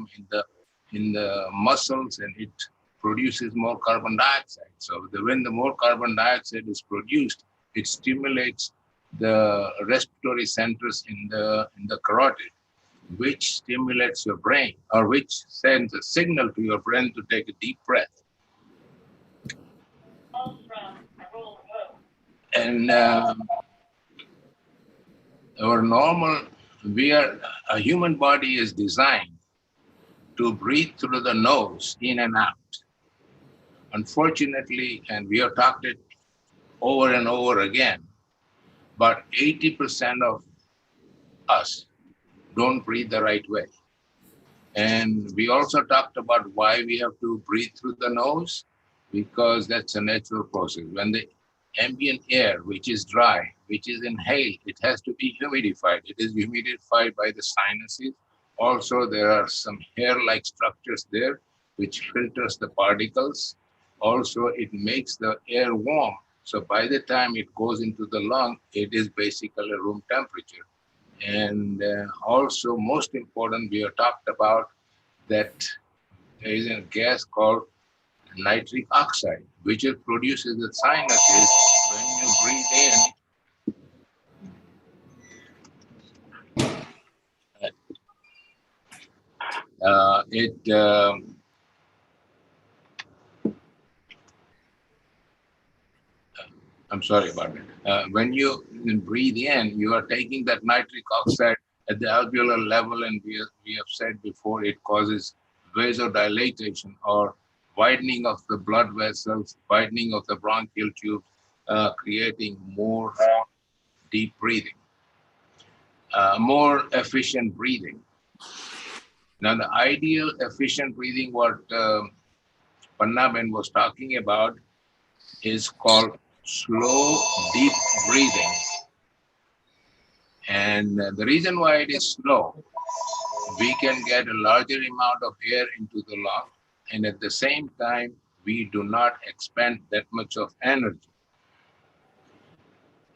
metabolism in the muscles, and it produces more carbon dioxide. So when the more carbon dioxide is produced, it stimulates the respiratory centers in the carotid, which stimulates your brain, or which sends a signal to your brain to take a deep breath. And a human body is designed to breathe through the nose, in and out. Unfortunately, and we have talked it over and over again, but 80% of us don't breathe the right way. And we also talked about why we have to breathe through the nose, because that's a natural process. When the ambient air, which is dry, which is inhaled, it has to be humidified. It is humidified by the sinuses. Also, there are some hair-like structures there, which filters the particles. Also, it makes the air warm. So by the time it goes into the lung, it is basically room temperature. And also, most important, we have talked about that there is a gas called nitric oxide, which it produces the sinuses when you breathe in. I'm sorry about that. When you breathe in, you are taking that nitric oxide at the alveolar level, and we have said before, it causes vasodilatation, or widening of the blood vessels, widening of the bronchial tubes, creating more deep breathing, more efficient breathing. Now, the ideal efficient breathing, what Pannaben was talking about, is called slow, deep breathing. And the reason why it is slow, we can get a larger amount of air into the lung, and at the same time, we do not expend that much of energy.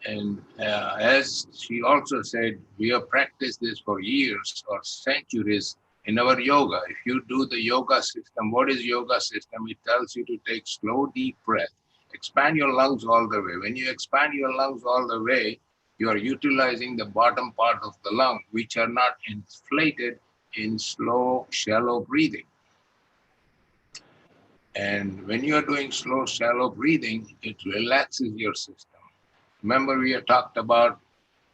And as she also said, we have practiced this for years or centuries in our yoga. If you do the yoga system, what is yoga system? It tells you to take slow, deep breath. Expand your lungs all the way. When you expand your lungs all the way, you are utilizing the bottom part of the lung, which are not inflated in slow, shallow breathing. And when you are doing slow, shallow breathing, it relaxes your system. Remember, we have talked about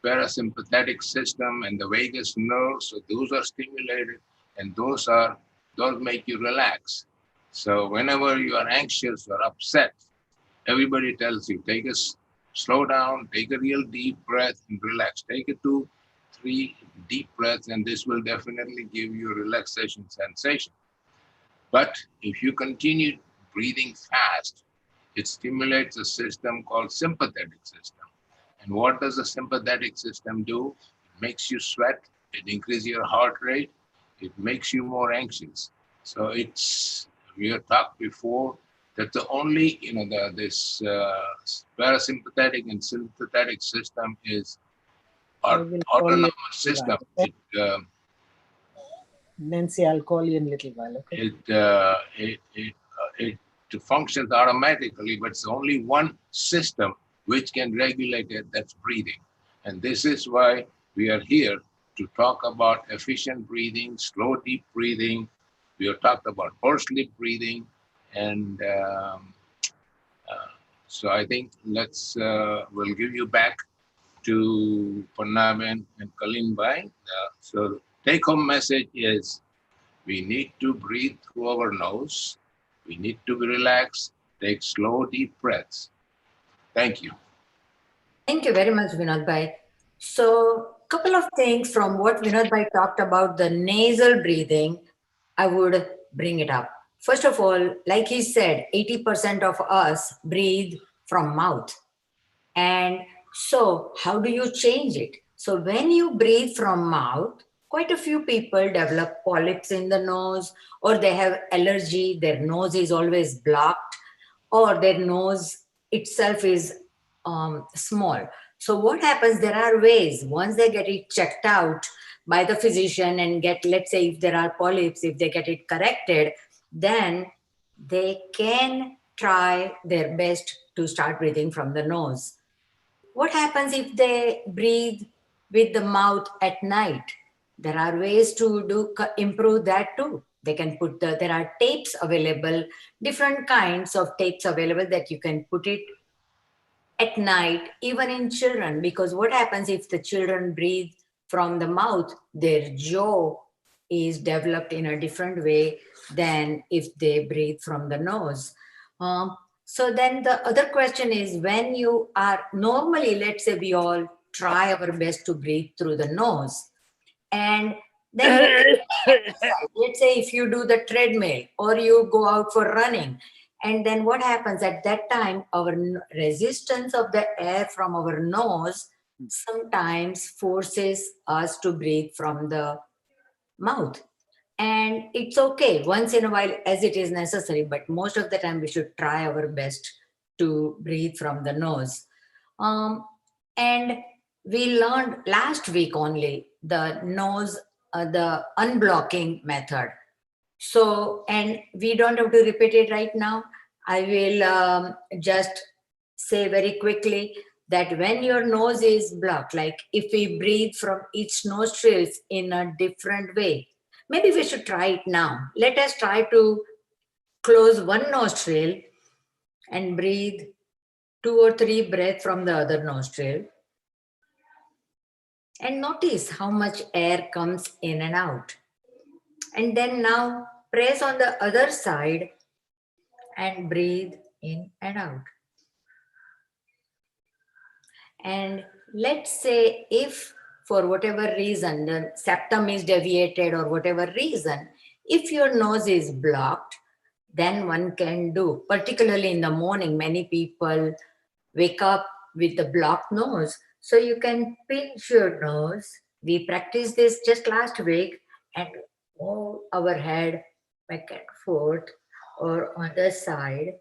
parasympathetic system and the vagus nerve. So those are stimulated, and those make you relax. So whenever you are anxious or upset, everybody tells you, slow down, take a real deep breath and relax. Take a 2-3 deep breaths, and this will definitely give you a relaxation sensation. But if you continue breathing fast, it stimulates a system called sympathetic system. And what does the sympathetic system do? It makes you sweat, it increases your heart rate, it makes you more anxious. So we have talked before, that the only, this parasympathetic and sympathetic system is autonomous system. Nancy, I'll call you in a little while, okay? It functions automatically, but it's only one system which can regulate it, that's breathing. And this is why we are here to talk about efficient breathing, slow, deep breathing. We have talked about horse-lip breathing. And so I think we'll give you back to Pannaben and Kalind Bhai. So take-home message is, we need to breathe through our nose. We need to be relaxed, take slow, deep breaths. Thank you. Thank you very much, Vinod Bhai. So a couple of things from what Vinod Bhai talked about the nasal breathing, I would bring it up. First of all, like he said, 80% of us breathe from mouth. And so how do you change it? So when you breathe from mouth, quite a few people develop polyps in the nose, or they have allergy, their nose is always blocked, or their nose itself is small. So what happens, there are ways, once they get it checked out, by the physician and get, let's say if there are polyps, if they get it corrected, then they can try their best to start breathing from the nose. What happens if they breathe with the mouth at night? There are ways to improve that too. They can put there are tapes available, different kinds of tapes available that you can put it at night, even in children, because what happens if the children breathe from the mouth, their jaw is developed in a different way than if they breathe from the nose. So then the other question is, when you are normally, let's say we all try our best to breathe through the nose, and then let's say if you do the treadmill or you go out for running, and then what happens at that time, our resistance of the air from our nose sometimes forces us to breathe from the mouth. And it's okay once in a while as it is necessary, but most of the time we should try our best to breathe from the nose. And we learned last week only the nose, the unblocking method. So, and we don't have to repeat it right now. I will just say very quickly that when your nose is blocked, like if we breathe from each nostrils in a different way, maybe we should try it now. Let us try to close one nostril and breathe 2 or 3 breaths from the other nostril. And notice how much air comes in and out. And then now press on the other side and breathe in and out. And let's say if for whatever reason the septum is deviated or whatever reason, if your nose is blocked, then one can do, particularly in the morning, many people wake up with the blocked nose. So you can pinch your nose. We practiced this just last week and move our head back and forth or on the side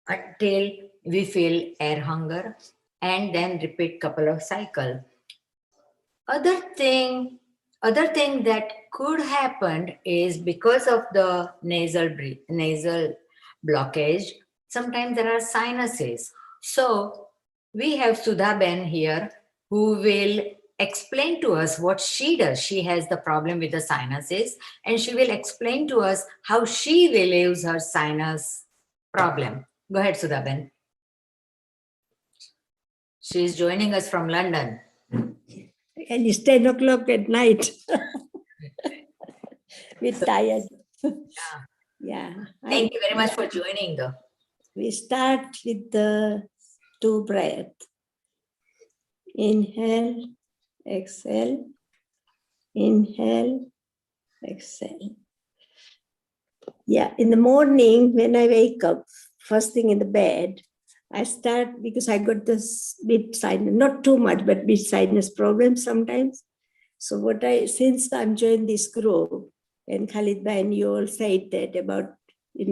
until we feel air hunger, and then repeat couple of cycles. Other thing that could happen is because of the nasal blockage, sometimes there are sinuses. So we have Sudha Ben here who will explain to us what she does. She has the problem with the sinuses, and she will explain to us how she relieves her sinus problem. Go ahead, Sudha Ben. She is joining us from London. And it's 10 o'clock at night. We're tired. Yeah. Thank you very much for joining, though. We start with the 2 breaths. Inhale, exhale. Inhale, exhale. Yeah, in the morning when I wake up, first thing in the bed, I start, because I got this bit sinus, not too much, but bit sinus problem sometimes. So since I'm joined this group, and Khalid and you all said that about,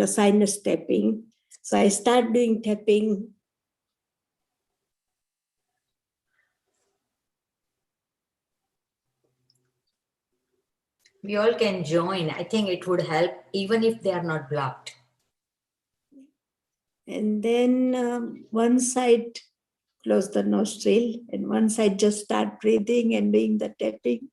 sinus tapping. So I start doing tapping. We all can join. I think it would help even if they are not blocked. And then one side close the nostril and one side just start breathing and doing the tapping.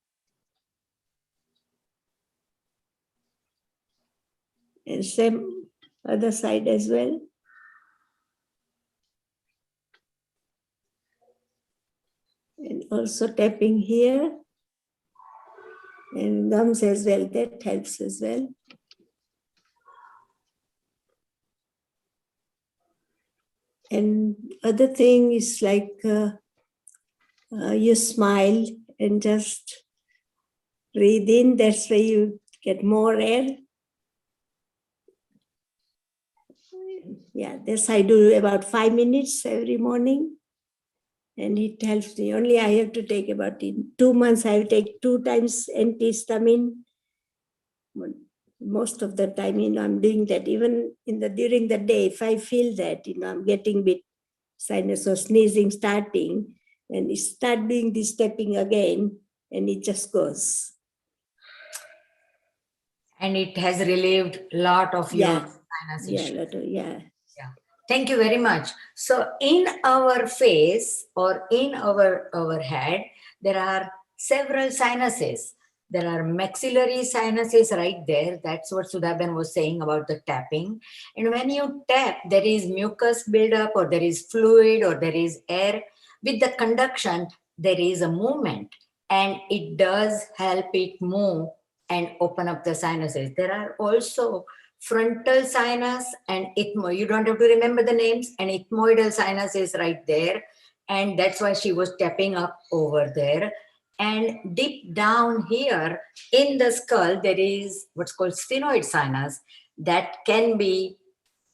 And same other side as well. And also tapping here. And gums as well, that helps as well. And other thing is like you smile and just breathe in, that's where you get more air. Yeah, this I do about 5 minutes every morning. And it helps me. Only I have to take about, in 2 months, I will take 2 times antihistamine. Most of the time, I'm doing that. Even during the day, if I feel that, I'm getting bit sinus or sneezing starting, and start doing this tapping again, and it just goes. And it has relieved a lot of your sinus issues. Yeah. Thank you very much. So in our face or in our head, there are several sinuses. There are maxillary sinuses right there. That's what Sudhaben was saying about the tapping. And when you tap, there is mucus buildup, or there is fluid, or there is air. With the conduction, there is a movement, and it does help it move and open up the sinuses. There are also frontal sinus and you don't have to remember the names, and ethmoidal sinus is right there, and that's why she was tapping up over there. And deep down here in the skull, there is what's called sphenoid sinus that can be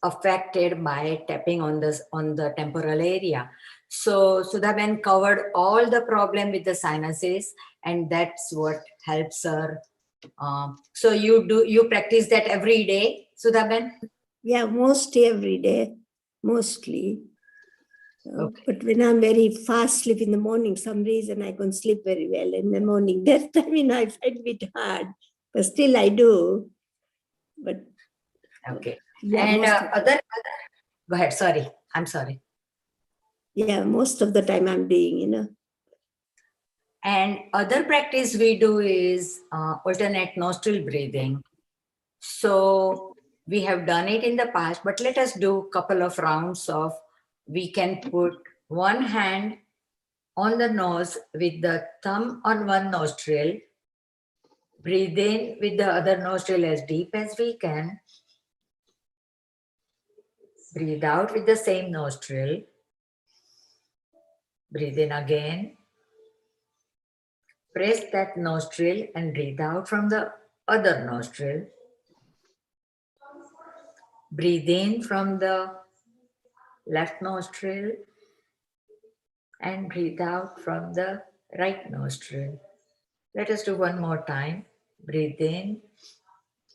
affected by tapping on the temporal area. So Sudhaben covered all the problem with the sinuses, and that's what helps her. So you practice that every day, Sudhaben? Yeah, mostly every day, mostly. Okay. But when I'm very fast sleep in the morning, some reason I can sleep very well in the morning. That time I find it hard, but still I do. But Okay. yeah, And other, go ahead. Sorry, I'm sorry. Yeah, most of the time I'm doing, And other practice we do is alternate nostril breathing. So we have done it in the past, but let us do a couple of rounds of, we can put one hand on the nose with the thumb on one nostril, breathe in with the other nostril as deep as we can, breathe out with the same nostril, breathe in again, press that nostril and breathe out from the other nostril. Breathe in from the left nostril and breathe out from the right nostril. Let us do one more time. Breathe in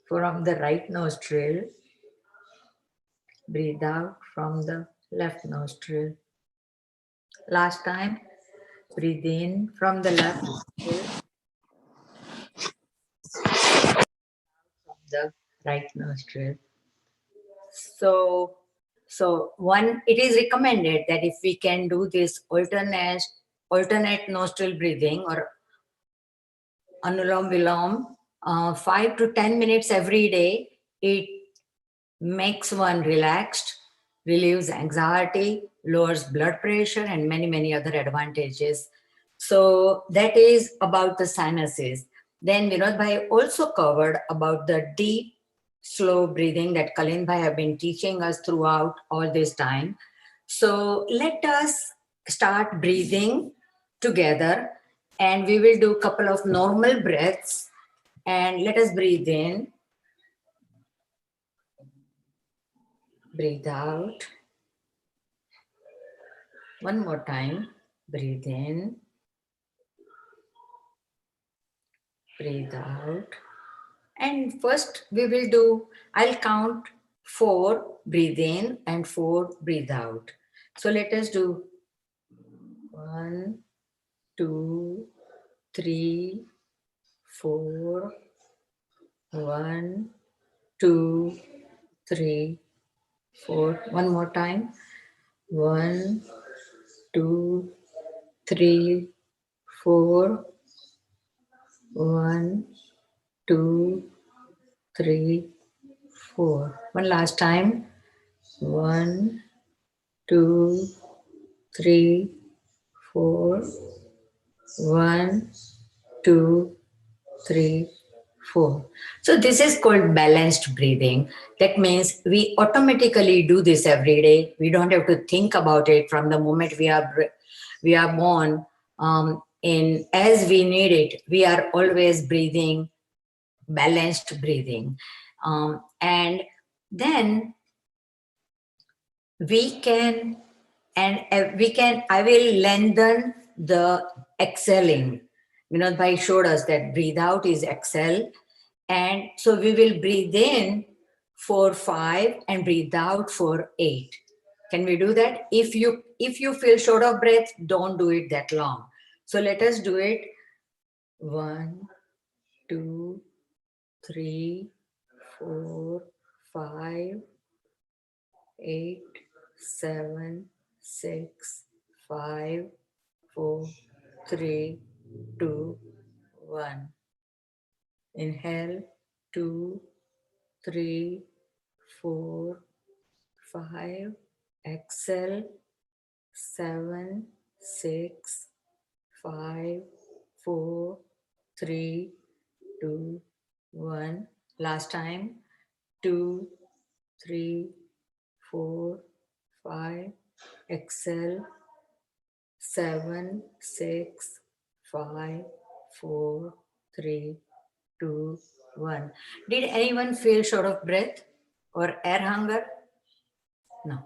from the right nostril. Breathe out from the left nostril. Last time. Breathe in from the left nostril. From the right nostril. So it is recommended that if we can do this alternate nostril breathing or anulom vilom 5 to 10 minutes every day, it makes one relaxed, relieves anxiety, lowers blood pressure, and many other advantages. So that is about the sinuses. Then Vinod Bhai also covered about the deep, slow breathing that Kalind Bhai have been teaching us throughout all this time. So let us start breathing together, and we will do a couple of normal breaths. And let us breathe in, breathe out. One more time, breathe in, breathe out. And first we will do, I'll count 4, breathe in, and 4, breathe out. So let us do 1, 2, 3, 4, 1, 2, 3, 4. One more time. 1, 2, 3, 4. 1, 2, 3, 4. One last time. 1, 2, 3, 4. 1, 2, 3, 4. So this is called balanced breathing. That means we automatically do this every day. We don't have to think about it from the moment we are born. As we need it, we are always breathing balanced breathing, and then we can I will lengthen the exhaling. Vinod Bhai showed us that breathe out is exhale, and so we will breathe in for 5 and breathe out for 8. Can we do that? If you feel short of breath, don't do it that long. So let us do it 1, 2, 3, 4, 5, 8, 7, 6, 5, 4, 3, 2, 1. Inhale, 2, 3, 4, 5. Exhale, 7, 6, 5, 4, 3, 2, 1. Last time, 2, 3, 4, 5. Exhale, 7, 6, 5, 4, 3, 2, 1. Did anyone feel short of breath or air hunger? No.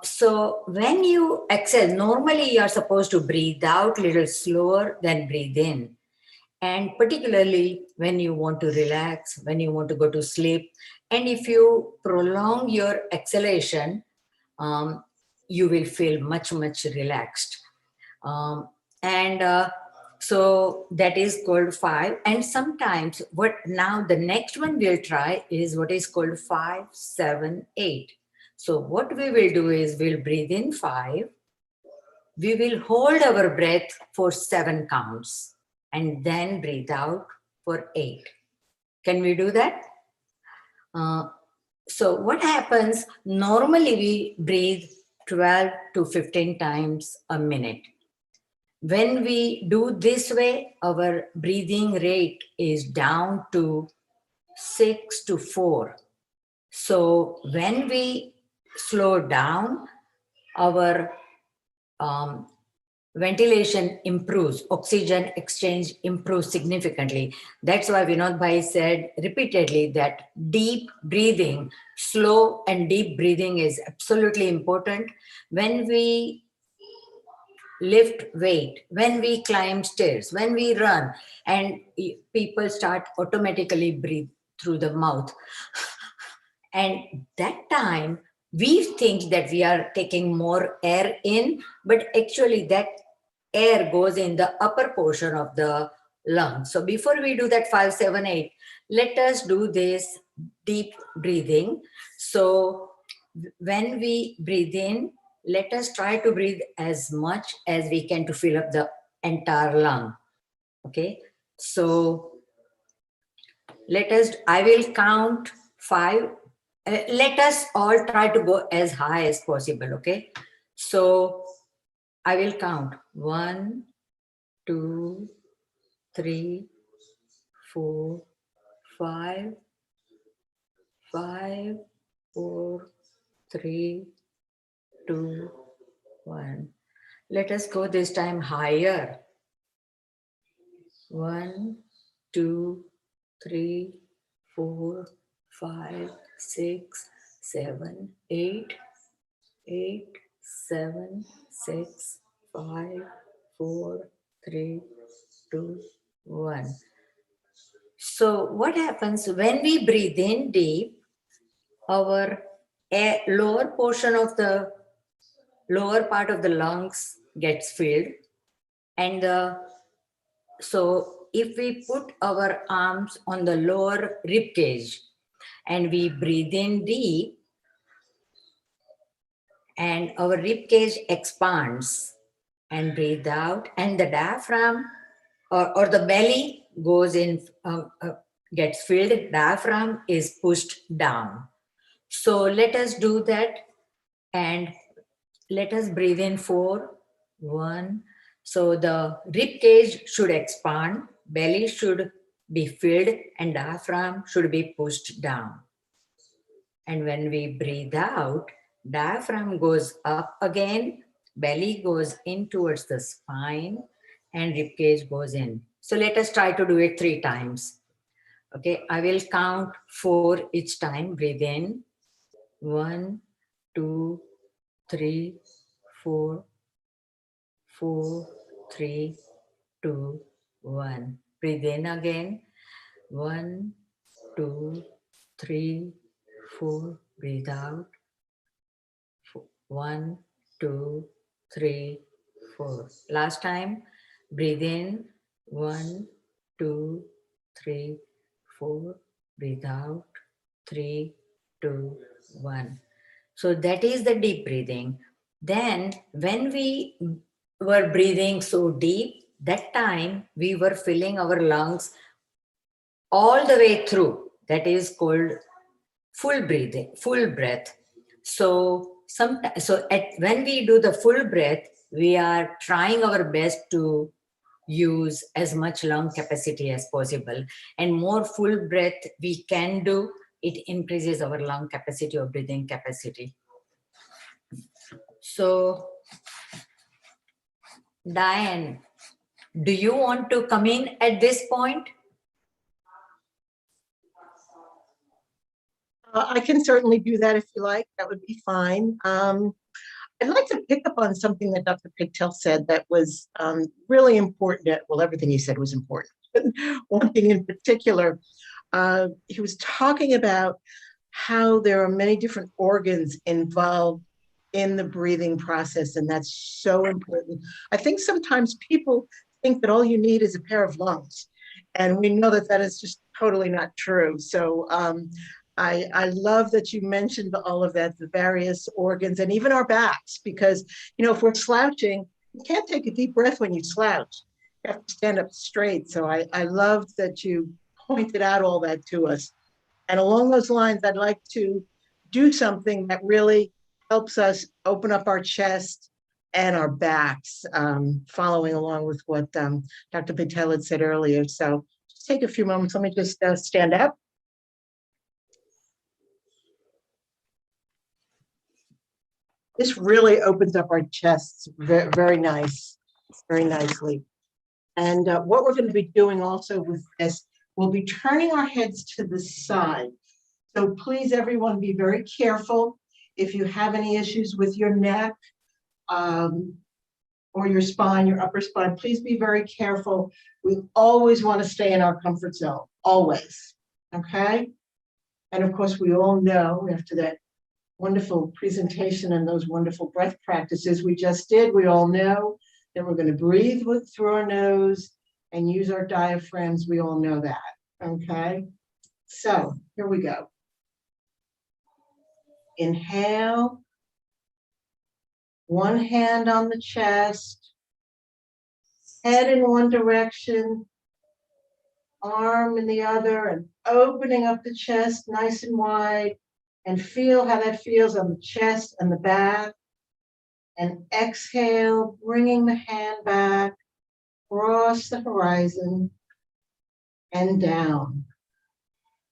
So when you exhale, normally you are supposed to breathe out a little slower than breathe in. And particularly when you want to relax, when you want to go to sleep, and if you prolong your exhalation, you will feel much, much relaxed. Um, and so that is called 5. And sometimes what now the next one we'll try is what is called 5, 7, 8. So what we will do is we'll breathe in 5. We will hold our breath for 7 counts and then breathe out for 8. Can we do that? So what happens? Normally we breathe 12 to 15 times a minute. When we do this way, our breathing rate is down to 6 to 4. So when we slow down, our ventilation improves, oxygen exchange improves significantly. That's why Vinod Bhai said repeatedly that deep breathing, slow and deep breathing is absolutely important. When we lift weight, when we climb stairs, when we run, and people start automatically breathe through the mouth. And that time we think that we are taking more air in, but actually that air goes in the upper portion of the lung. So before we do that 5, 7, 8, let us do this deep breathing. So when we breathe in, let us try to breathe as much as we can to fill up the entire lung. Okay, so I will count 5. Let us all try to go as high as possible. Okay, so I will count 1, 2, 3, 4, 5, 5, 4, 3, 2, 1. Let us go this time higher. 1, 2, 3, 4, 5, 6, 7, 8, 8, 7, 6, 5, 4, 3, 2, 1. So what happens when we breathe in deep, our lower portion of the lower part of the lungs gets filled, and so if we put our arms on the lower rib cage and we breathe in deep, and our rib cage expands, and breathe out, and the diaphragm or the belly goes in, gets filled, diaphragm is pushed down. So let us do that, and let us breathe in 4, 1. So the rib cage should expand, belly should be filled, and diaphragm should be pushed down. And when we breathe out, diaphragm goes up again, belly goes in towards the spine, and rib cage goes in. So let us try to do it 3 times. Okay, I will count 4 each time. Breathe in. 1, 2, 3, 4, 4, 3, 2, 1. Breathe in again. 1, 2, 3, 4. Breathe out. 1, 2, 3, 4. Last time. Breathe in. 1, 2, 3, 4. Breathe out. 3, 2, 1. So that is the deep breathing. Then when we were breathing so deep, that time we were filling our lungs all the way through. That is called full breathing, full breath. So when we do the full breath, we are trying our best to use as much lung capacity as possible, and more full breath we can do, it increases our lung capacity or breathing capacity. So Diane, do you want to come in at this point? I can certainly do that if you like. That would be fine. I'd like to pick up on something that Dr. Pigtail said that was really important. Well, everything he said was important. One thing in particular, he was talking about how there are many different organs involved in the breathing process, and that's so important. I think sometimes people think that all you need is a pair of lungs, and we know that that is just totally not true. So I love that you mentioned all of that, the various organs and even our backs, because, you know, if we're slouching, you can't take a deep breath when you slouch. You have to stand up straight. So I loved that you pointed out all that to us. And along those lines, I'd like to do something that really helps us open up our chest and our backs, following along with what Dr. Patel had said earlier. So just take a few moments. Let me just stand up. This really opens up our chests very, very nicely. And what we're going to be doing also with this, we'll be turning our heads to the side. So please, everyone, be very careful. If you have any issues with your neck or your spine, your upper spine, please be very careful. We always want to stay in our comfort zone, always, okay? And of course, we all know after that wonderful presentation and those wonderful breath practices we just did, we all know that we're going to breathe through our nose and use our diaphragms. We all know that, okay? So here we go. Inhale, one hand on the chest, head in one direction, arm in the other, and opening up the chest nice and wide, and feel how that feels on the chest and the back. And exhale, bringing the hand back, across the horizon, and down.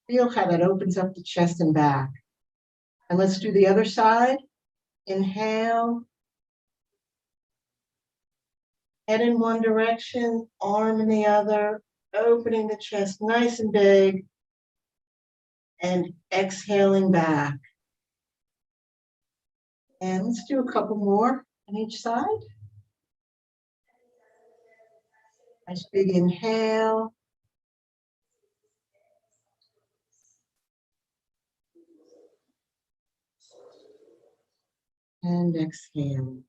Feel how that opens up the chest and back. And let's do the other side. Inhale, head in one direction, arm in the other, opening the chest nice and big, and exhaling back. And let's do a couple more on each side. Nice big inhale. And exhale.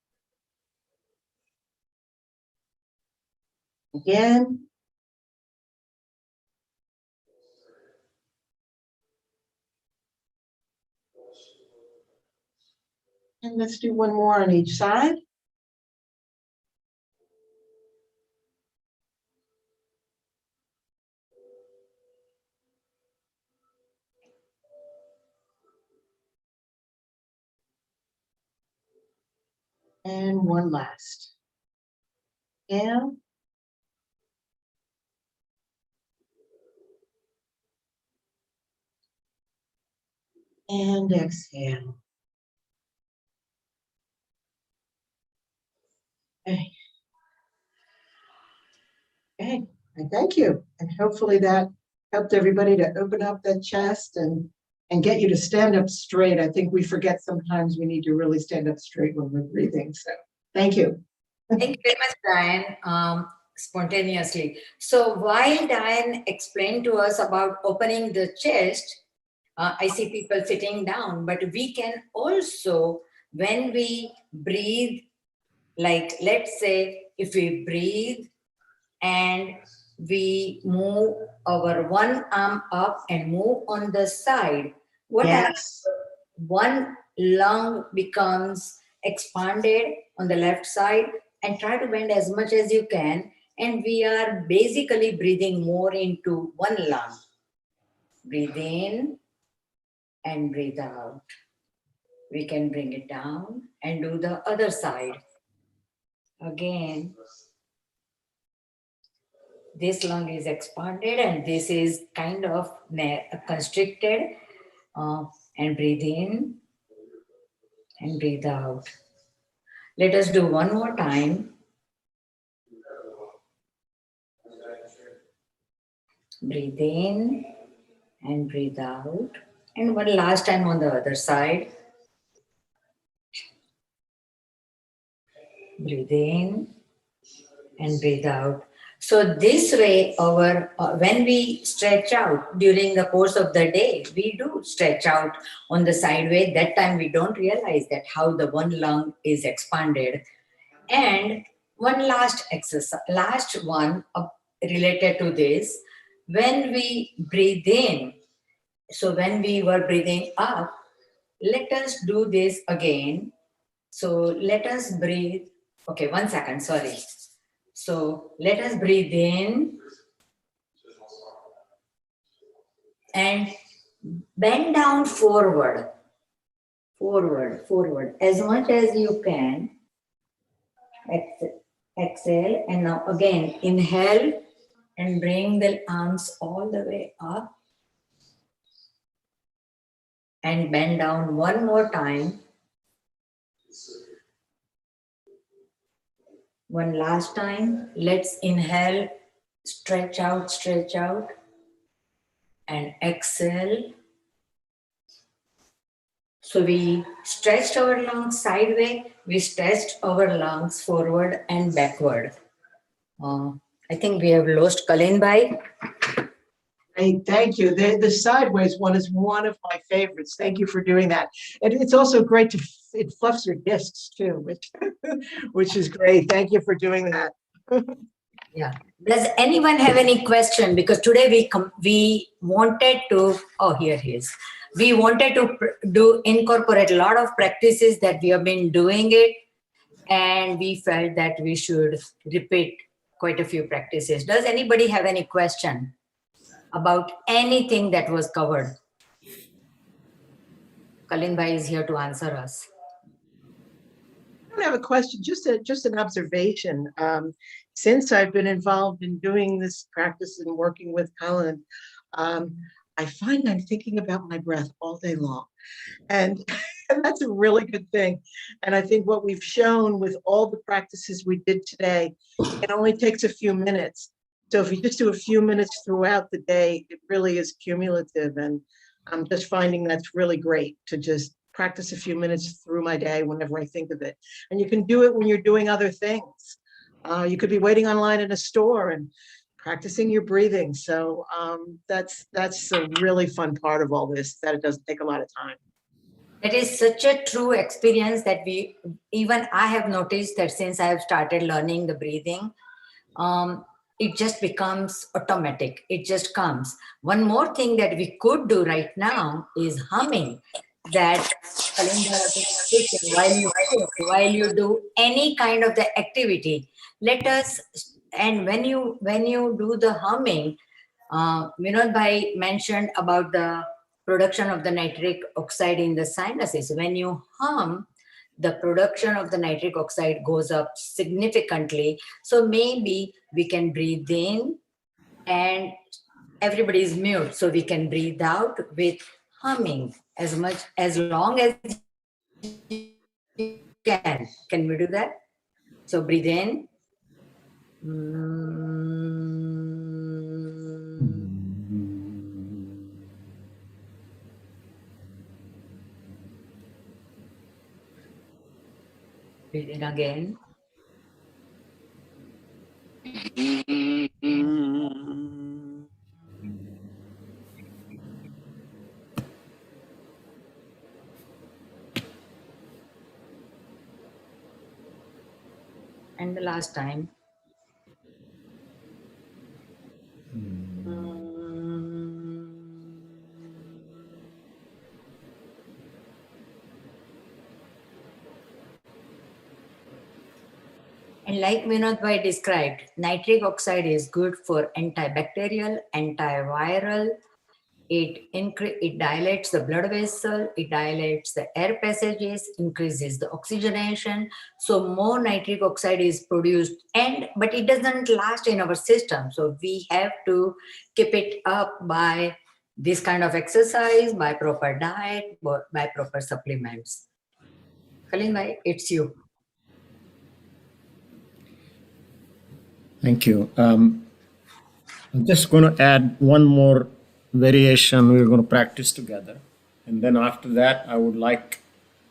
Again. And let's do one more on each side. And one last. Inhale. And exhale. Okay. Okay, and thank you. And hopefully that helped everybody to open up that chest and get you to stand up straight. I think we forget sometimes we need to really stand up straight when we're breathing. So thank you. Thank you very much, Diane, spontaneously. So while Diane explained to us about opening the chest, I see people sitting down, but we can also, when we breathe, like let's say if we breathe and we move our one arm up and move on the side. What happens? Yes. One lung becomes expanded on the left side, and try to bend as much as you can. And we are basically breathing more into one lung. Breathe in and breathe out. We can bring it down and do the other side. Again, this lung is expanded and this is kind of constricted. And breathe in and breathe out. Let us do one more time. Breathe in and breathe out. And one last time on the other side. Breathe in and breathe out. So this way, our when we stretch out during the course of the day, we do stretch out on the side way. That time we don't realize that how the one lung is expanded. And one last exercise, last one related to this, when we breathe in, so when we were breathing up, let us do this again. So let us breathe. Okay, 1 second, sorry. So let us breathe in and bend down forward, forward, as much as you can. Exhale, and now again, inhale and bring the arms all the way up and bend down one more time. One last time. Let's inhale, stretch out, and exhale. So we stretched our lungs sideways, we stretched our lungs forward and backward. I think we have lost Kalind Bhai. Hey, thank you. The sideways one is one of my favorites. Thank you for doing that. And it's also great to, it fluffs your discs too, which is great. Thank you for doing that. Yeah. Does anyone have any question? Because today we wanted to, oh, here he is. We wanted to incorporate a lot of practices that we have been doing it, and we felt that we should repeat quite a few practices. Does anybody have any question about anything that was covered? Kalind Bhai is here to answer us. I don't have a question, just an observation. Since I've been involved in doing this practice and working with Kalind, I find I'm thinking about my breath all day long. And, and that's a really good thing. And I think what we've shown with all the practices we did today, it only takes a few minutes. So if you just do a few minutes throughout the day, it really is cumulative. And I'm just finding that's really great to just practice a few minutes through my day whenever I think of it. And you can do it when you're doing other things. You could be waiting online in a store and practicing your breathing. So that's a really fun part of all this, that it doesn't take a lot of time. It is such a true experience that even I have noticed that since I have started learning the breathing, it just becomes automatic. It just comes. One more thing that we could do right now is humming. That while you do any kind of the activity, let us, and when you do the humming, Vinod Bhai mentioned about the production of the nitric oxide in the sinuses. When you hum, the production of the nitric oxide goes up significantly. So maybe we can breathe in and everybody is mute. So we can breathe out with humming as long as you can. Can we do that? So breathe in. Breathe in again. And the last time. And like Vinod Bhai described, nitric oxide is good for antibacterial, antiviral. It dilates the blood vessel, it dilates the air passages, increases the oxygenation. So more nitric oxide is produced, but it doesn't last in our system. So we have to keep it up by this kind of exercise, by proper diet, by proper supplements. Kalind bhai, it's you. Thank you. I'm just going to add one more variation we're going to practice together. And then after that, I would like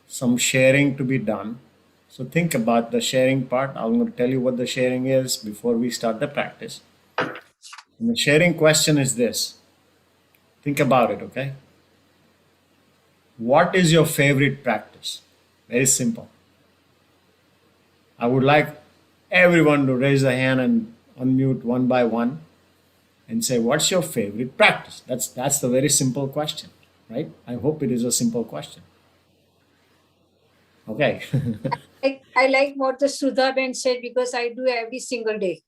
some sharing to be done. So think about the sharing part. I'm going to tell you what the sharing is before we start the practice. And the sharing question is this. Think about it, okay? What is your favorite practice? Very simple. I would like everyone to raise a hand and unmute one by one and say, what's your favorite practice? That's the very simple question, right? I hope it is a simple question. Okay. I like what the Sudha Ben said because I do every single day.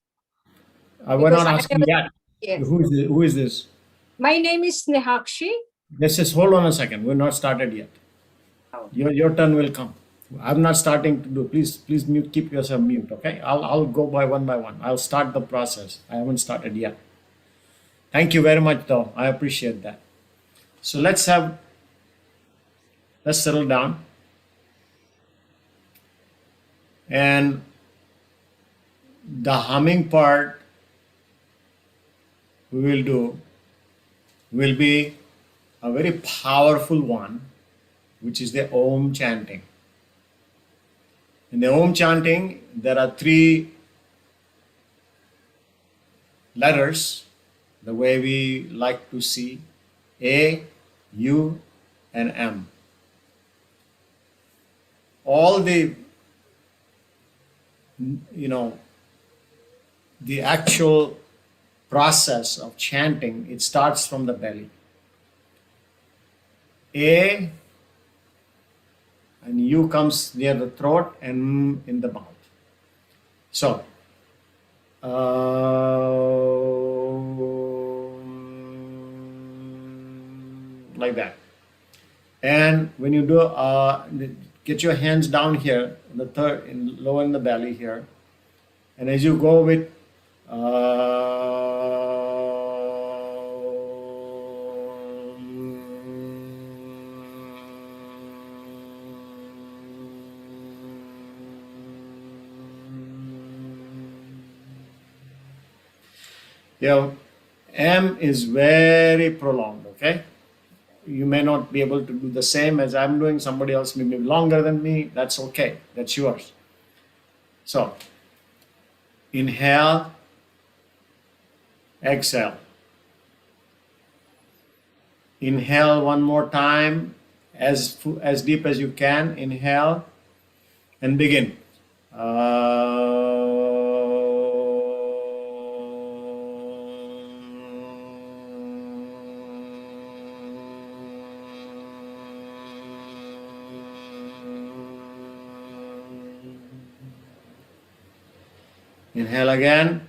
We're not asking yet. Yes. Who is this? My name is Snehakshi. Just hold on a second. We're not started yet. Your turn will come. I'm not starting to do. Please mute. Keep yourself mute. Okay. I'll go by one. I'll start the process. I haven't started yet. Thank you very much, though. I appreciate that. So let's settle down. And the humming part we will do will be a very powerful one, which is the Om chanting. In the Om chanting, there are 3 letters, the way we like to see: A, U, and M. All the actual process of chanting, it starts from the belly. A and U comes near the throat and in the mouth. So, like that. And when you do, get your hands down here, lower in the belly here. And as you go with M is very prolonged, okay? You may not be able to do the same as I'm doing. Somebody else may be longer than me. That's okay. That's yours. So, inhale, exhale. Inhale one more time, as deep as you can. Inhale and begin. Inhale again.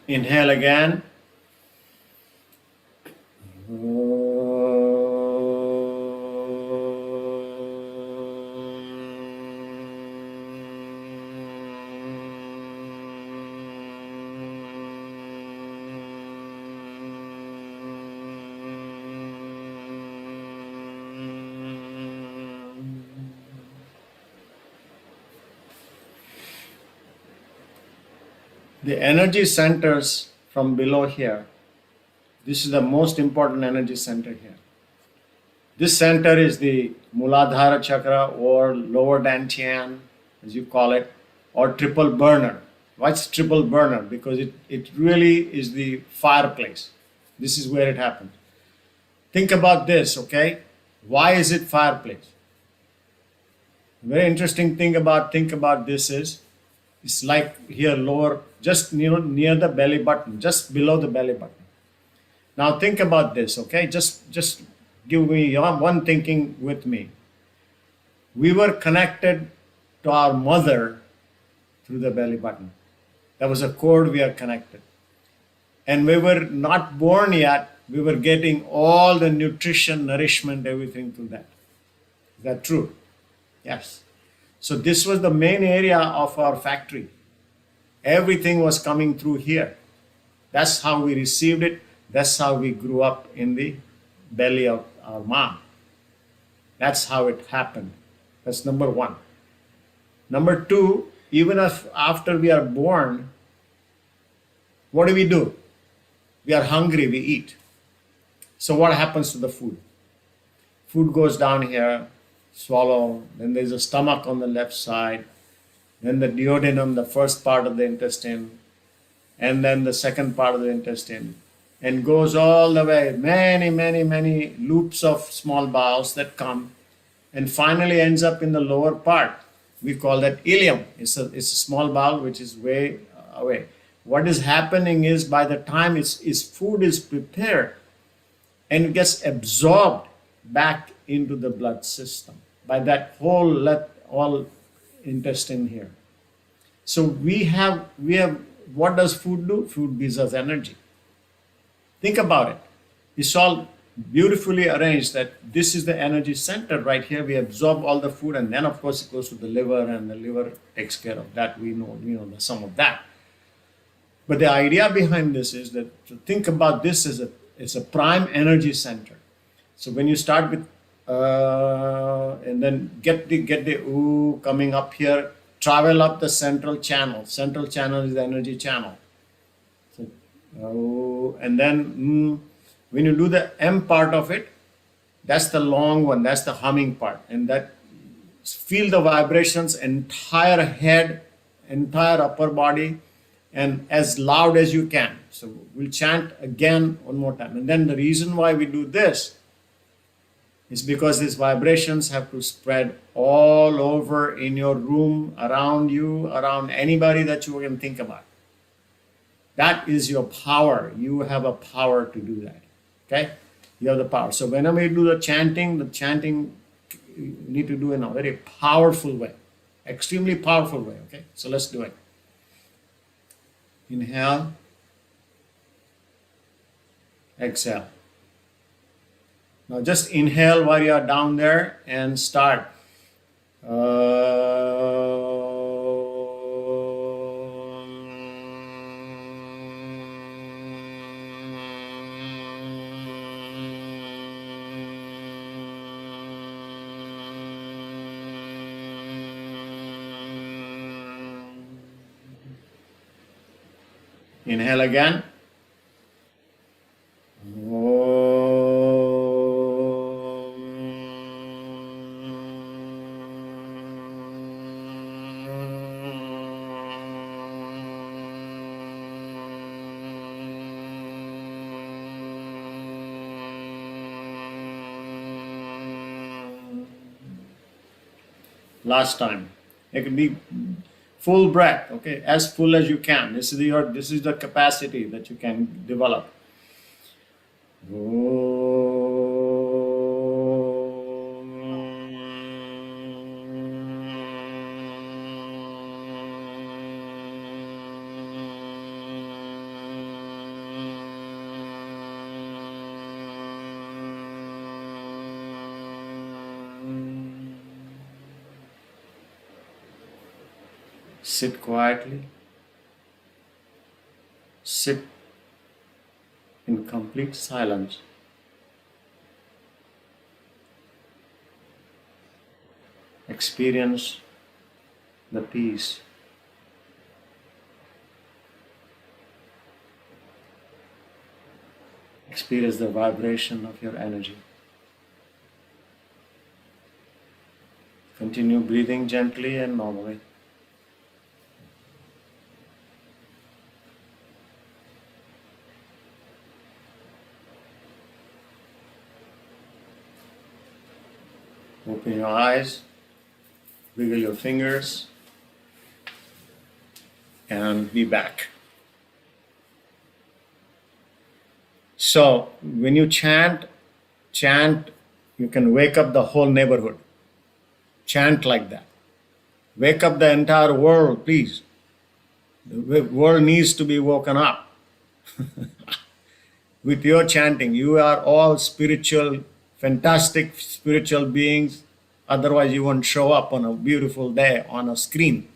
Inhale again. The energy centers from below here. This is the most important energy center here. This center is the Muladhara chakra, or lower dantian, as you call it, or triple burner. What's triple burner? Because it really is the fireplace. This is where it happens. Think about this, okay? Why is it fireplace? Very interesting thing about think about this is it's like here lower, just near the belly button, just below the belly button. Now think about this, okay? Just give me one thinking with me. We were connected to our mother through the belly button. That was a cord we are connected. And we were not born yet. We were getting all the nutrition, nourishment, everything through that. Is that true? Yes. So this was the main area of our factory. Everything was coming through here. That's how we received it. That's how we grew up in the belly of our mom. That's how it happened. That's number one. Number two, even if after we are born, what do? We are hungry, we eat. So what happens to the food? Food goes down here, swallow, then there's a stomach on the left side, then the duodenum, the first part of the intestine, and then the second part of the intestine, and goes all the way, many loops of small bowels that come, and finally ends up in the lower part. We call that ileum. It's a small bowel which is way away. What is happening is by the time its food is prepared and it gets absorbed back into the blood system by that all intestine here. So we have what does food do? Food gives us energy. Think about it. It's all beautifully arranged that this is the energy center right here. We absorb all the food, and then of course it goes to the liver, and the liver takes care of that. We know some of that. But the idea behind this is that to think about this as a prime energy center. So when you start with and then get the ooh coming up here, travel up the central channel. Central channel is the energy channel. So and then when you do the M part of it, that's the long one. That's the humming part, and that feel the vibrations, entire head, entire upper body, and as loud as you can. So we'll chant again one more time. And then the reason why we do this is because these vibrations have to spread all over in your room, around you, around anybody that you can think about. That is your power. You have a power to do that. Okay? You have the power. So whenever you do the chanting you need to do in a very powerful way. Extremely powerful way. Okay? So let's do it. Inhale. Exhale. Now just inhale while you are down there and start. Inhale again. Last time. It could be full breath, okay, as full as you can. This is the capacity that you can develop. Sit quietly. Sit in complete silence. Experience the peace. Experience the vibration of your energy. Continue breathing gently and normally. Open your eyes, wiggle your fingers, and be back. So when you chant, you can wake up the whole neighborhood. Chant like that. Wake up the entire world, please. The world needs to be woken up with your chanting. You are all spiritual, fantastic spiritual beings. Otherwise, you won't show up on a beautiful day on a screen.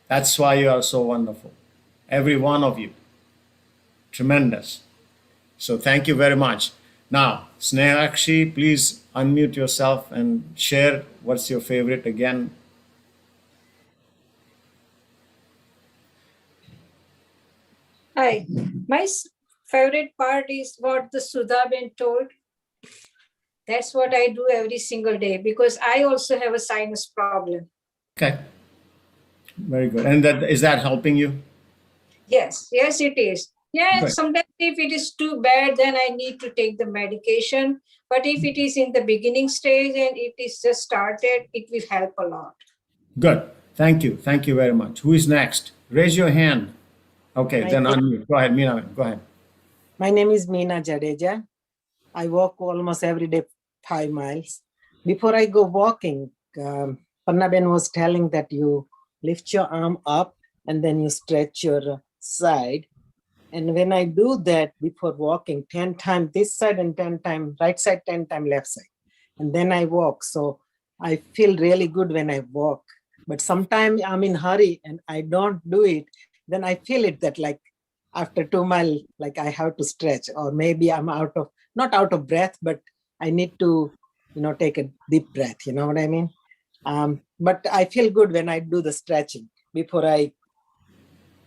That's why you are so wonderful. Every one of you. Tremendous. So thank you very much. Now, Snehakshi, please unmute yourself and share what's your favorite again. Hi. My favorite part is what the Sudha Ben told. That's what I do every single day because I also have a sinus problem. Okay. Very good. And is that helping you? Yes, it is. Yeah, Good. sometimes if it is too bad, then I need to take the medication. But if it is in the beginning stage and it is just started, it will help a lot. Good. Thank you. Thank you very much. Who is next? Raise your hand. Okay, My then name- unmute. Go ahead, Meena. Go ahead. My name is Meena Jadeja. I walk almost every day 5 miles. Before I go walking, Pannaben was telling that you lift your arm up and then you stretch your side. And when I do that before walking, 10 times this side and 10 times right side, 10 times left side. And then I walk. So I feel really good when I walk. But sometimes I'm in hurry and I don't do it. Then I feel it that like after 2 miles, like I have to stretch, or maybe I'm not out of breath, but I need to, take a deep breath. You know what I mean? But I feel good when I do the stretching before I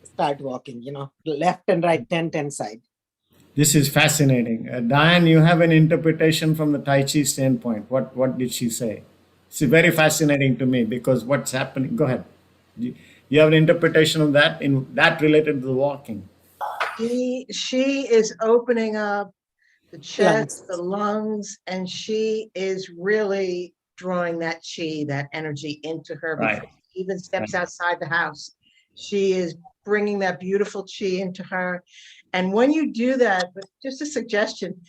start walking, left and right, 10, 10 side. This is fascinating. Diane, you have an interpretation from the Tai Chi standpoint. What did she say? It's very fascinating to me because what's happening. Go ahead. You have an interpretation of that in that related to the walking. She is opening up the chest, Lungs. the lungs, and she is really drawing that chi, that energy into her Right. before she even steps outside the house. She is bringing that beautiful chi into her. And when you do that, but just a suggestion,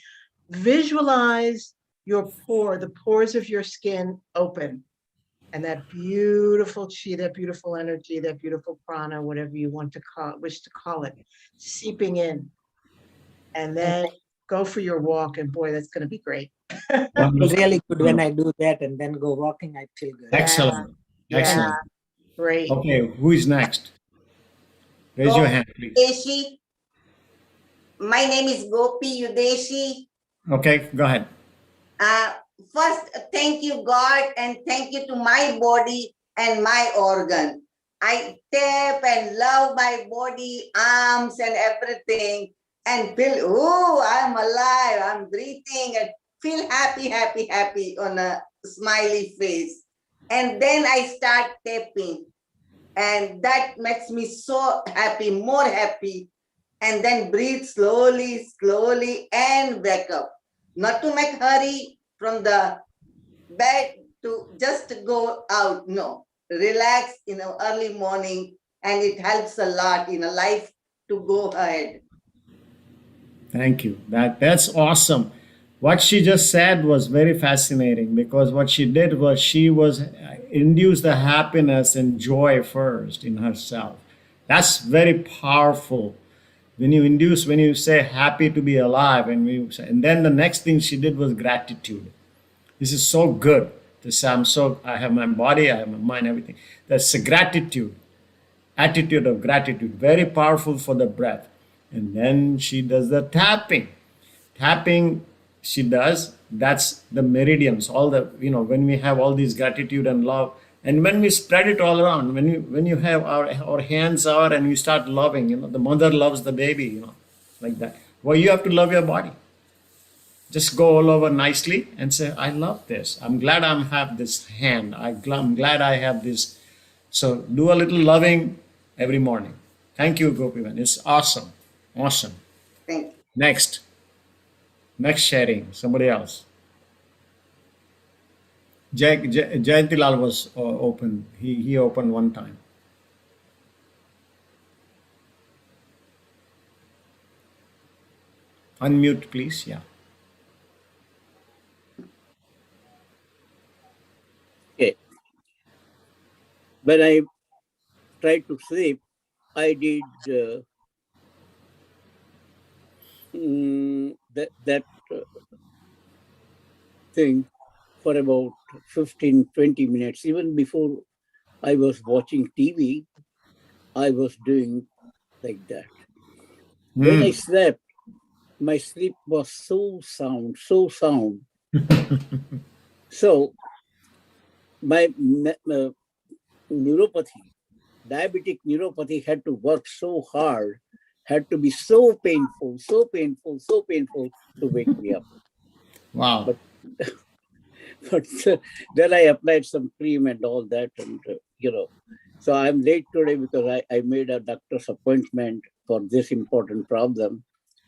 visualize your the pores of your skin open. And that beautiful chi, that beautiful energy, that beautiful prana, whatever you want to wish to call it, seeping in. And then go for your walk, and boy, that's going to be great. Feel really good when I do that and then go walking. I feel good. Excellent. Yeah. Excellent. Great. Okay, who is next? Raise your hand, please. Udeshi. My name is Gopi Udeshi. Okay, go ahead. First, thank you, God, and thank you to my body and my organ. I tap and love my body, arms, and everything, and feel, oh, I'm alive, I'm breathing, and feel happy, happy, happy on a smiley face. And then I start tapping, and that makes me so happy, more happy. And then breathe slowly, slowly, and wake up. Not to make hurry from the bed to just go out. No, relax in the early morning, and it helps a lot in a life to go ahead. Thank you. That's awesome. What she just said was very fascinating because what she did was she was induced the happiness and joy first in herself. That's very powerful. When you say happy to be alive, and then the next thing she did was gratitude. This is so good. I have my body, I have my mind, everything. That's a gratitude, attitude of gratitude, very powerful for the breath. And then she does the tapping. Tapping she does, that's the meridians, all the, when we have all these gratitude and love, and when we spread it all around, when you have our hands out and you start loving, the mother loves the baby, like that. Well, you have to love your body. Just go all over nicely and say, I love this. I'm glad I have this hand. I'm glad I have this. So do a little loving every morning. Thank you, Gopiman. It's awesome. Awesome. Thank you. Next sharing. Somebody else. Jayantilal was open. He opened one time. Unmute, please. Yeah. Okay. When I tried to sleep, I did that thing for about 15-20 minutes. Even before I was watching TV, I was doing like that. When I slept, my sleep was so sound. So my neuropathy, diabetic neuropathy had to work so hard, had to be so painful to wake me up. Wow. But then I applied some cream and all that, and so I'm late today because I made a doctor's appointment for this important problem.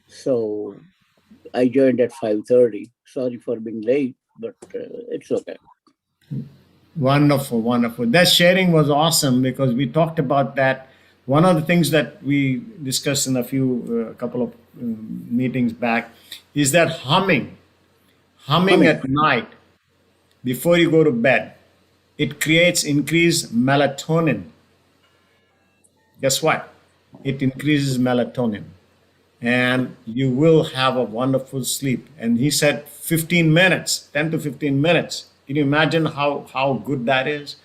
So I joined at 5:30. Sorry for being late, but it's okay. Wonderful, wonderful. That sharing was awesome because we talked about that. One of the things that we discussed in a couple of meetings back is that humming at night before you go to bed, it creates increased melatonin. Guess what? It increases melatonin and you will have a wonderful sleep. And he said 15 minutes, 10 to 15 minutes. Can you imagine how good that is?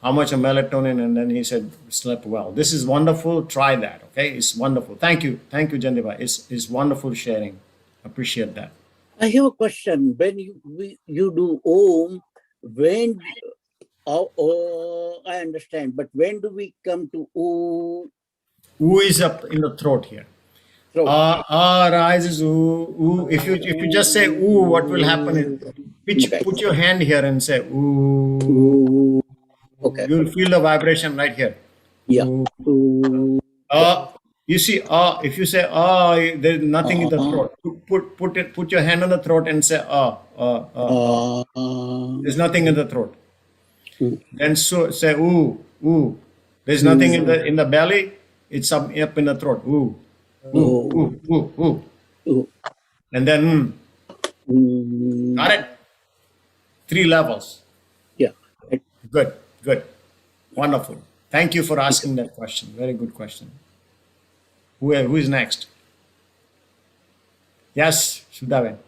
How much of melatonin? And then he said, slept well. This is wonderful. Try that. Okay. It's wonderful. Thank you. Thank you, Jandiba. It's wonderful sharing. Appreciate that. I have a question. When you do Om, when I understand, but when do we come to Oo? Oo is up in the throat here. Rises oo, oo. If you just say oo, what will happen is put your hand here and say oo. Okay. You'll feel the vibration right here. Yeah. Ooh. You see, if you say there's nothing in the throat. Put your hand on the throat and say There's nothing in the throat. Then so say ooh, ooh. There's nothing in the belly. It's up in the throat. Ooh, ooh, ooh, ooh, ooh. And then got it. 3 levels. Yeah. Good, good, wonderful. Thank you for asking that question. Very good question. Who is next? Yes, Sudhaven.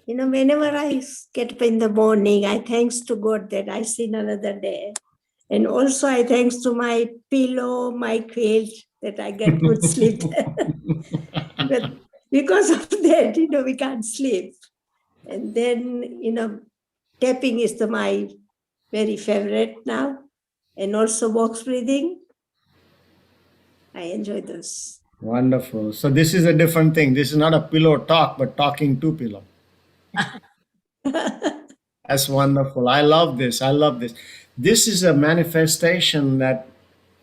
Whenever I get up in the morning, I thanks to God that I seen another day. And also I thanks to my pillow, my quilt, that I get good sleep. But because of that, we can't sleep. And then, tapping is my very favorite now. And also box breathing. I enjoy those. Wonderful. So this is a different thing. This is not a pillow talk, but talking to pillow. That's wonderful. I love this. I love this. This is a manifestation that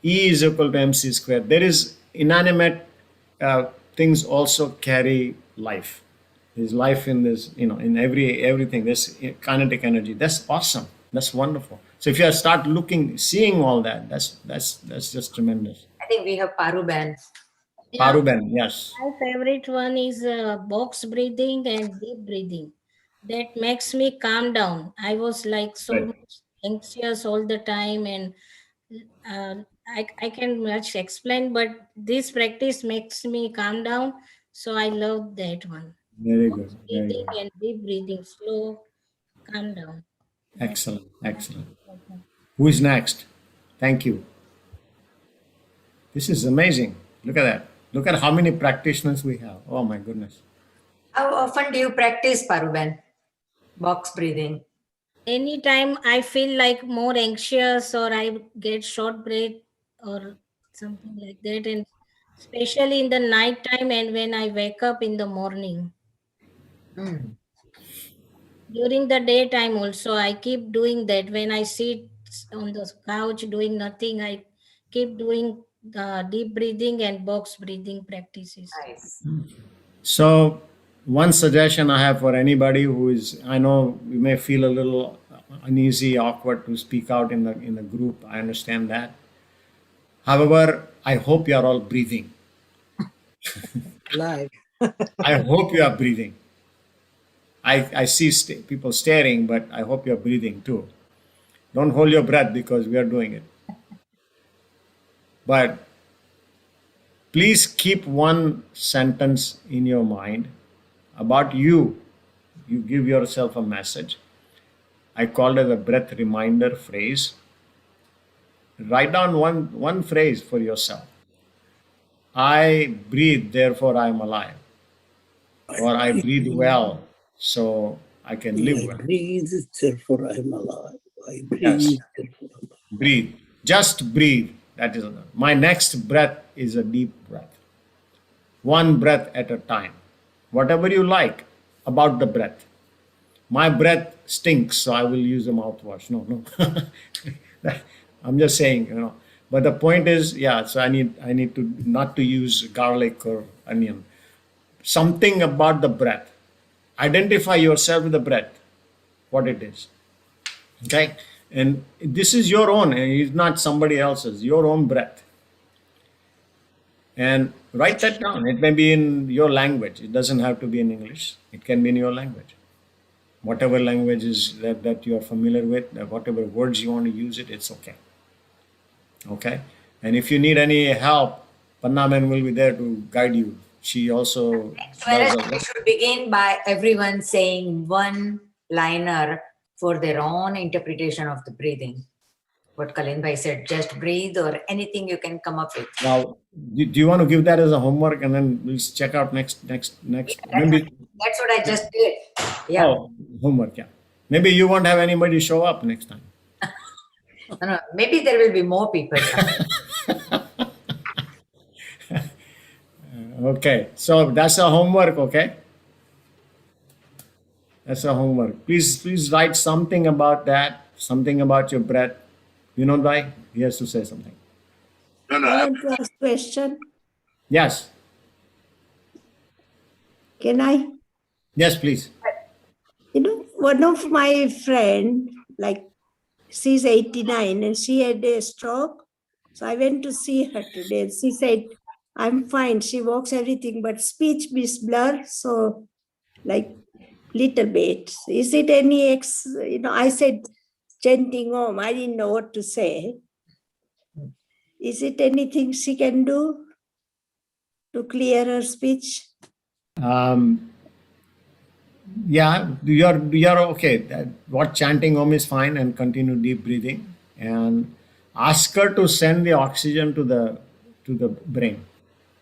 E is equal to mc squared. There is inanimate things also carry life. There's life in this, in everything. There's kinetic energy. That's awesome. That's wonderful. So if you start seeing all that, that's just tremendous. I think we have Paruban. Paruban, yes. My favorite one is box breathing and deep breathing. That makes me calm down. I was like so much anxious all the time, and I can much explain, but this practice makes me calm down. So I love that one. Very good. Very Breathing good. and deep breathing, slow, calm down. Excellent. Excellent. Who is next? Thank you. This is amazing. Look at that. Look at how many practitioners we have. Oh my goodness. How often do you practice Paruban? Box breathing. Anytime I feel like more anxious or I get short breath or something like that, and especially in the night time and when I wake up in the morning. During the daytime also, I keep doing that. When I sit on the couch doing nothing, I keep doing deep breathing and box breathing practices. Nice. So one suggestion I have for anybody who is, I know you may feel a little uneasy, awkward to speak out in the group. I understand that. However, I hope you are all breathing. Live. I hope you are breathing. I see people staring, but I hope you're breathing too. Don't hold your breath because we are doing it. But please keep one sentence in your mind about you. You give yourself a message. I called it a breath reminder phrase. Write down one phrase for yourself. I breathe, therefore I am alive. Or I breathe well, so I can live I well. breathe, therefore I'm alive. I Yes, breathe, therefore I'm alive. breathe. Just breathe. That is enough. My next breath is a deep breath. One breath at a time. Whatever you like about the breath. My breath stinks, so I will use a mouthwash. No. I'm just saying, But the point is, yeah, so I need to not to use garlic or onion. Something about the breath. Identify yourself with the breath, what it is. Okay? And this is your own, and it's not somebody else's, your own breath. And write that down. It may be in your language. It doesn't have to be in English. It can be in your language. Whatever language is that you are familiar with, whatever words you want to use it, it's okay. Okay? And if you need any help, Pannaman will be there to guide you. She also Whereas does a we lot. should begin by everyone saying one liner for their own interpretation of the breathing. What Kalind bhai said, just breathe or anything you can come up with. Now, do you want to give that as a homework and then we'll check out next? Maybe. That's what I just did. Yeah. Oh, homework, yeah. Maybe you won't have anybody show up next time. No, maybe there will be more people. Okay, so that's a homework, okay? That's a homework. Please write something about that, something about your breath. You know, why? He has to say something. I want to ask a question. Yes. Can I? Yes, please. One of my friend, like she's 89 and she had a stroke. So I went to see her today. She said, I'm fine. She walks everything, but speech is blur. So like little bit. Is it any I said chanting Om. I didn't know what to say. Is it anything she can do to clear her speech? Yeah, you're okay. What chanting Om is fine, and continue deep breathing and ask her to send the oxygen to the brain.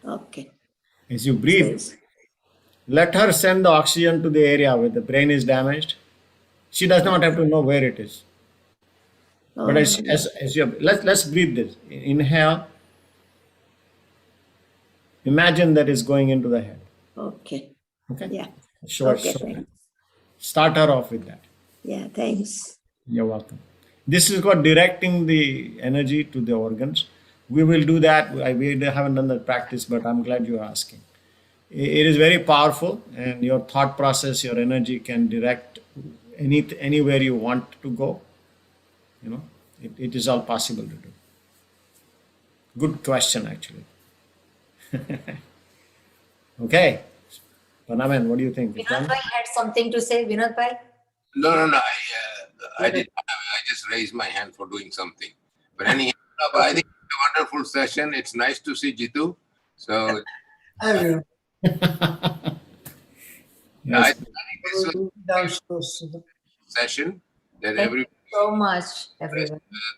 Okay. As you breathe, let her send the oxygen to the area where the brain is damaged. She does not have to know where it is. But as you let's breathe this. Inhale. Imagine that is going into the head. Okay. Okay. Yeah. Sure. Okay, Sure. thanks. Start her off with that. Yeah, thanks. You're welcome. This is called directing the energy to the organs. We will do that. We haven't done that practice, but I'm glad you're asking. It is very powerful, and your thought process, your energy can direct anywhere you want to go. It is all possible to do. Good question, actually. Okay. Panaman, what do you think? Vinod bhai had something to say. Vinod bhai? No. I just raised my hand for doing something. But anyhow, I think it's a wonderful session. It's nice to see Jitu. So Yes. I think this was a session that every So much, everyone.